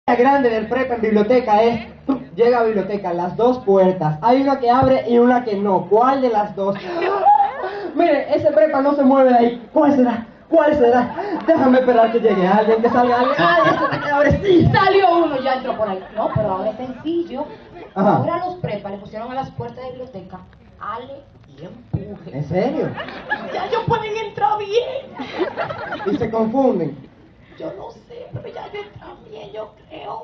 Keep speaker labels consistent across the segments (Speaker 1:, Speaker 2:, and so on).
Speaker 1: La grande del prepa en biblioteca es, llega a biblioteca, las dos puertas, hay una que abre y una que no, ¿cuál de las dos? Mire, ese prepa no se mueve de ahí, ¿cuál será? ¿Cuál será? Déjame esperar que llegue alguien, que salga alguien. ¡Ay, ese que abre, sí!
Speaker 2: Salió uno, ya entró por ahí. No, pero ahora es sencillo.
Speaker 1: Ajá.
Speaker 2: Ahora los prepas le pusieron a las puertas de biblioteca ale y empuje.
Speaker 1: ¿En serio?
Speaker 2: Ya ellos pueden entrar bien.
Speaker 1: Y se confunden.
Speaker 2: Yo no sé, pero ya ellos entran bien, yo creo.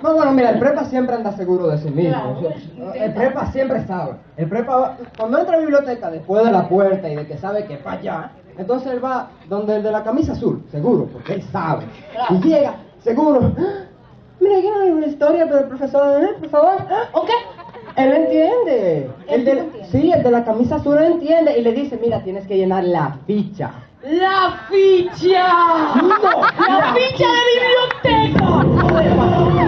Speaker 1: No, bueno, mira, el prepa siempre anda seguro de sí mismo.
Speaker 2: Claro,
Speaker 1: El prepa siempre sabe. El prepa, cuando entra a la biblioteca, después de la puerta y de que sabe que para allá, entonces él va donde el de la camisa azul, seguro, porque él sabe.
Speaker 2: Claro.
Speaker 1: Y llega, seguro. Mira, aquí no hay una historia, pero el profesor, por favor.
Speaker 2: ¿O qué?
Speaker 1: Él entiende.
Speaker 2: ¿Él sí lo entiende?
Speaker 1: Sí, el de la camisa azul entiende y le dice, mira, tienes que llenar la ficha.
Speaker 2: ¡La ficha!
Speaker 1: No,
Speaker 2: ¡La ficha de biblioteca!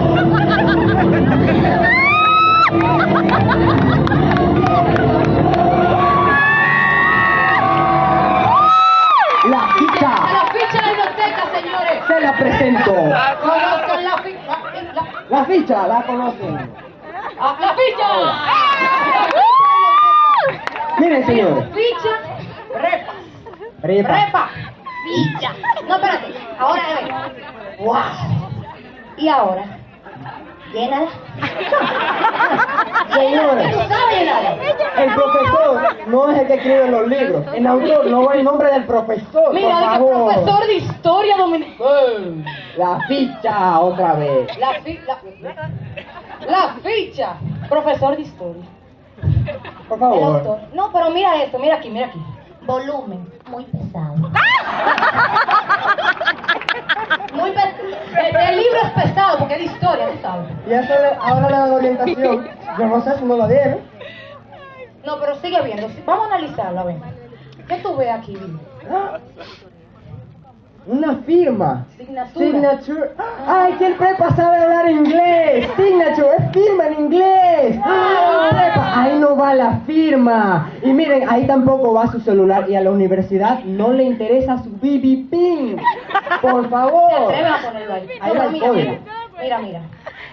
Speaker 1: La ficha.
Speaker 2: ¡La ficha de biblioteca, señores!
Speaker 1: Se la presento.
Speaker 2: Conozcan la ficha.
Speaker 1: La ficha, la conocen.
Speaker 2: ¡La ficha!
Speaker 1: Miren, señores.
Speaker 2: Ficha, prepa.
Speaker 1: Prepa.
Speaker 2: Prepa. Ficha. No, espérate. Ahora, ¡wow! ¿Y ahora? Llénala.
Speaker 1: Señores,
Speaker 2: ¿Tú sabes llenarla?
Speaker 1: el profesor no es el que escribe los libros. El autor no va el nombre del profesor,
Speaker 2: Mira,
Speaker 1: por
Speaker 2: de que
Speaker 1: favor.
Speaker 2: profesor de historia dominicana.
Speaker 1: La ficha, otra vez.
Speaker 2: La ficha. Profesor de historia.
Speaker 1: Por
Speaker 2: El
Speaker 1: favor.
Speaker 2: autor. No, pero mira esto, mira aquí, mira aquí. Volumen, muy pesado. Muy pesado. El libro es pesado porque es de historia, tú sabes.
Speaker 1: Y eso ahora le dan orientación. Yo no sé si no la dieron.
Speaker 2: No, pero sigue viendo. Vamos a analizarlo, a ver. ¿Qué tú ves aquí?
Speaker 1: Ah, una firma.
Speaker 2: Signatura.
Speaker 1: Signature. ¡Ay, que el prepa sabe hablar inglés! Signature, es firma en inglés. ¡Ah, prepa! Ahí no va la firma. Y miren, ahí tampoco va su celular. Y a la universidad no le interesa su BB pin. Por favor.
Speaker 2: ¿Te atreves a ponerlo ahí?
Speaker 1: Ahí
Speaker 2: No,
Speaker 1: va el
Speaker 2: mira,
Speaker 1: código.
Speaker 2: mira.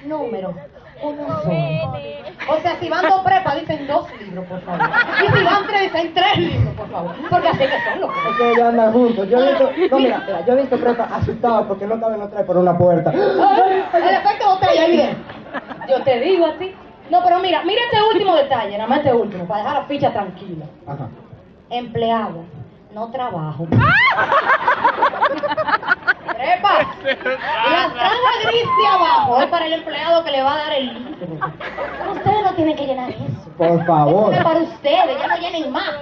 Speaker 2: Número. Uno solo. O sea, si van dos prepas, dicen 2 libros, por favor. Y si van 3, dicen 3 libros, por favor. Porque así que son los
Speaker 1: Es que ellos andan juntos. Yo he visto, no, mira, yo he visto prepa asustados porque no caben los tres por una puerta.
Speaker 2: El efecto botella, evidente. Yo te digo a ti. No, pero mira este último detalle, nada más este último, para dejar la ficha tranquila.
Speaker 1: Ajá.
Speaker 2: Empleado, no trabajo. Prepa. La franja gris de abajo es para el empleado que le va a dar el libro. Ustedes no tienen que llenar eso.
Speaker 1: Por favor.
Speaker 2: Es para ustedes, ya no llenen más.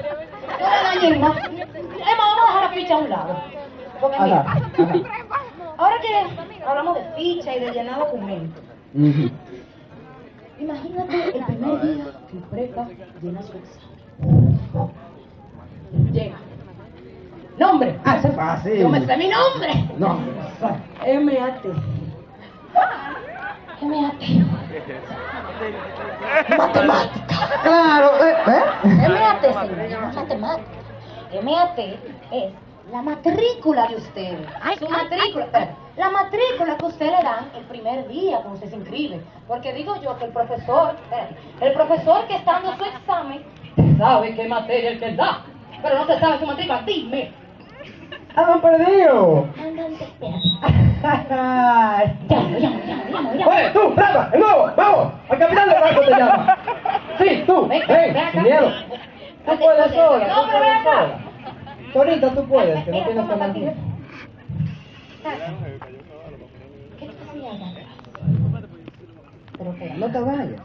Speaker 2: No le dañen más. Es más, vamos a dejar la ficha a un lado. Porque mira,
Speaker 1: Ajá.
Speaker 2: ahora que hablamos de ficha y de llenar documentos,
Speaker 1: Ujú.
Speaker 2: imagínate el primer día que el prepa llena su examen. Llega. Nombre.
Speaker 1: Ah, eso es fácil.
Speaker 2: Yo me sé mi nombre.
Speaker 1: No.
Speaker 2: M.A.T. M.A.T. Matemática.
Speaker 1: Claro,
Speaker 2: M.A.T. señor, matemática. M.A.T. es la matrícula de ustedes. Su matrícula. Espérate, la matrícula que ustedes le dan el primer día cuando usted se inscribe. Porque digo yo que el profesor que está dando su examen sabe qué materia el que da. Pero no se sabe su matrícula. Dime.
Speaker 1: ¡Han perdido!
Speaker 2: Andan espérate.
Speaker 1: Ay.
Speaker 2: Llamo.
Speaker 1: Oye, tú, prepa, el nuevo, vamos. El capitán de barco te llama. Sí, tú, ven, sin miedo. Tú puedes sola,
Speaker 2: No,
Speaker 1: tú
Speaker 2: pero ven
Speaker 1: puedes
Speaker 2: acá.
Speaker 1: sola. Solita tú puedes, que no
Speaker 2: Mira,
Speaker 1: tienes que
Speaker 2: toma
Speaker 1: andar.
Speaker 2: aquí. ¿Qué tú hacías allá atrás? Pero espera,
Speaker 1: No te vayas.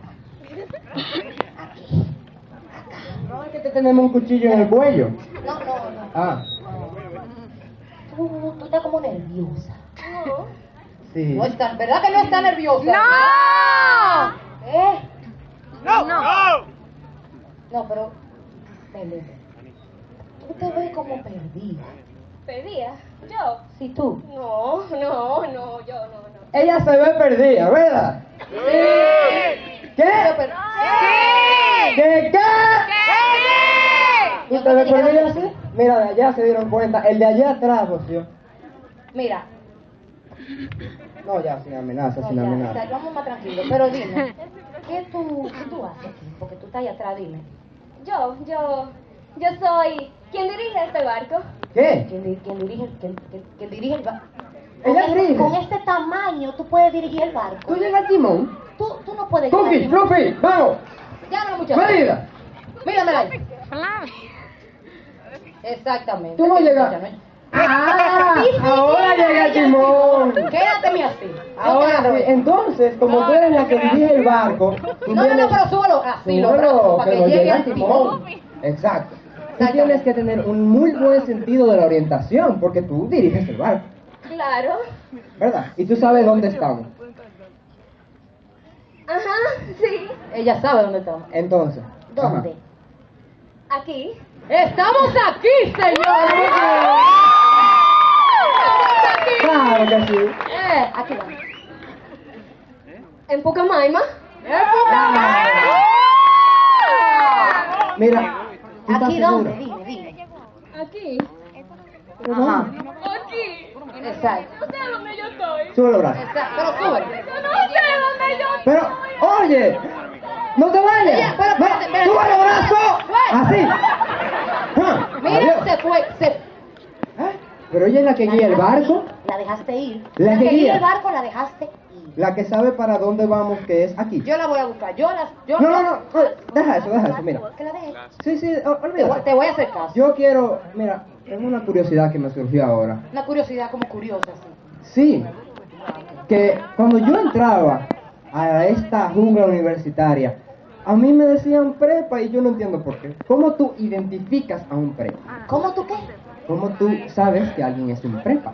Speaker 1: No, es que te tenemos un cuchillo en el cuello.
Speaker 2: No.
Speaker 1: Ah,
Speaker 2: Tú estás como nerviosa.
Speaker 1: sí.
Speaker 2: No está, ¿verdad que no está nerviosa?
Speaker 3: ¡No!
Speaker 2: ¿Eh?
Speaker 3: No.
Speaker 2: No, pero... Belén, tú te ves como perdida.
Speaker 3: ¿Pedía? ¿Yo?
Speaker 2: Sí, tú.
Speaker 3: No, yo no.
Speaker 1: Ella se ve perdida, ¿verdad? Sí. ¿Qué? ¿Qué? ¿Tú te ves perdida así? Mira, de allá se dieron cuenta. El de allá atrás, socio.
Speaker 2: Mira,
Speaker 1: No, ya, sin amenaza,
Speaker 2: No,
Speaker 1: sin
Speaker 2: ya,
Speaker 1: amenaza.
Speaker 2: o sea, vamos más tranquilos. Pero dime, qué tú haces aquí? Porque tú estás ahí atrás, dime.
Speaker 3: Yo soy quien dirige este barco.
Speaker 1: ¿Qué?
Speaker 2: ¿Quién dirige el barco?
Speaker 1: Ella dirige.
Speaker 2: Con este tamaño, tú puedes dirigir el barco.
Speaker 1: ¿Tú llegas al timón?
Speaker 2: Tú no puedes llegar al
Speaker 1: Cookie,
Speaker 2: timón.
Speaker 1: Fluffy, vamos.
Speaker 2: Llámalo, muchacho.
Speaker 1: Venida.
Speaker 2: Míramela ahí. Exactamente.
Speaker 1: Tú no llegas.
Speaker 2: Muchacha, ¿no?
Speaker 1: Ah, ahora llega el timón.
Speaker 2: Quédateme así.
Speaker 1: Ahora sí, entonces, como tú eres la que dirige el barco, tú
Speaker 2: No,
Speaker 1: tienes-
Speaker 2: pero súbelo así, los brazos,
Speaker 1: Súbelo,
Speaker 2: para
Speaker 1: que
Speaker 2: que
Speaker 1: no
Speaker 2: llegue
Speaker 1: llegue
Speaker 2: al
Speaker 1: al
Speaker 2: timón.
Speaker 1: timón. Exacto. Tú tienes que tener un muy buen sentido de la orientación, porque tú diriges el barco,
Speaker 3: Claro.
Speaker 1: ¿verdad? Y tú sabes dónde estamos.
Speaker 3: Ajá, sí.
Speaker 2: Ella sabe dónde estamos.
Speaker 1: Entonces.
Speaker 2: ¿Dónde?
Speaker 1: ajá.
Speaker 3: Aquí.
Speaker 2: ¡Estamos aquí, señores!
Speaker 1: Claro que sí.
Speaker 2: Aquí vamos.
Speaker 3: En Pucamaima.
Speaker 1: Mira, ¿tú estás
Speaker 2: ¿Aquí dónde?
Speaker 1: segura?
Speaker 2: Dime.
Speaker 3: Aquí.
Speaker 2: Ajá.
Speaker 3: Aquí.
Speaker 2: Exacto.
Speaker 3: No sé dónde yo estoy.
Speaker 1: Sube los brazos.
Speaker 2: Exacto. Pero sube.
Speaker 3: No sé dónde yo estoy.
Speaker 1: Pero, oye, no te vayas.
Speaker 2: Oye, pero
Speaker 1: No,
Speaker 2: espérate, espérate.
Speaker 1: ¡sube los brazos! Así. Ah,
Speaker 2: Mira,
Speaker 1: adiós.
Speaker 2: se fue.
Speaker 1: ¿Eh? Pero ella es la que guía el barco,
Speaker 2: La dejaste ir.
Speaker 1: La que
Speaker 2: que
Speaker 1: guía.
Speaker 2: guía el barco la dejaste ir.
Speaker 1: la que sabe para dónde vamos, que es aquí.
Speaker 2: Yo la voy a buscar.
Speaker 1: No, deja eso, mira.
Speaker 2: Que la deje.
Speaker 1: Sí,
Speaker 2: Te
Speaker 1: olvídate.
Speaker 2: voy a hacer caso.
Speaker 1: Yo quiero, mira, tengo una curiosidad que me surgió ahora.
Speaker 2: Una curiosidad como curiosa, sí.
Speaker 1: Sí, que cuando yo entraba a esta jungla universitaria, a mí me decían prepa y yo no entiendo por qué. ¿Cómo tú identificas a un prepa?
Speaker 2: ¿Cómo tú qué?
Speaker 1: ¿Cómo tú sabes que alguien es un prepa?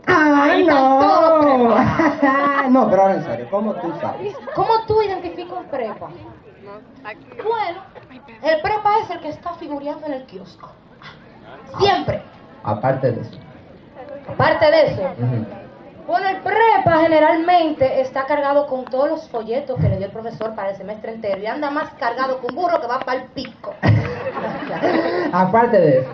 Speaker 1: ¡Ay,
Speaker 2: están todos
Speaker 1: no! No, pero ahora en serio, ¿cómo tú sabes?
Speaker 2: ¿Cómo tú identificas un prepa? Bueno, el prepa es el que está figureando en el kiosco. Siempre.
Speaker 1: Aparte de eso.
Speaker 2: Aparte de eso,
Speaker 1: Ujú.
Speaker 2: bueno, el prepa generalmente está cargado con todos los folletos que le dio el profesor para el semestre entero y anda más cargado que un burro que va para el pico.
Speaker 1: Aparte de eso.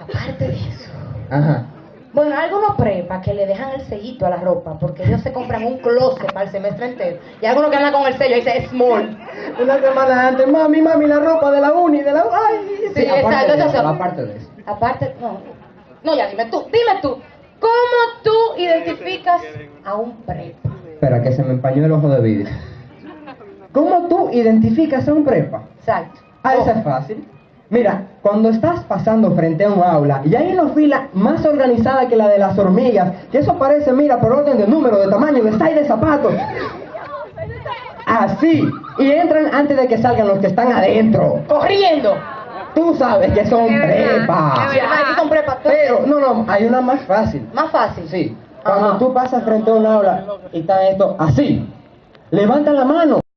Speaker 2: Aparte de eso.
Speaker 1: Ajá.
Speaker 2: Bueno, hay algunos prepa que le dejan el sellito a la ropa porque ellos se compran un closet para el semestre entero. Y hay algunos que andan con el sello y dice small.
Speaker 1: Una semana antes, mami, la ropa de la uni, ¡ay!
Speaker 2: Sí, exacto, eso.
Speaker 1: Aparte de eso.
Speaker 2: Aparte, no, ya dime tú, ¿cómo tú identificas a un prepa?
Speaker 1: Espera, que se me empañó el ojo de vidrio. ¿Cómo tú identificas a un prepa?
Speaker 2: Exacto.
Speaker 1: Ah, eso es fácil. Mira, cuando estás pasando frente a un aula y hay una fila más organizada que la de las hormigas, que eso parece, mira, por orden de número, de tamaño, de size de zapatos. Así. Y entran antes de que salgan los que están adentro.
Speaker 2: Corriendo.
Speaker 1: Tú sabes que son prepa.
Speaker 2: Sí, además, que son prepa.
Speaker 1: Pero, no, hay una más fácil.
Speaker 2: Más fácil.
Speaker 1: Sí. Cuando
Speaker 2: Ajá.
Speaker 1: tú pasas frente a un aula y está esto así, levantan la mano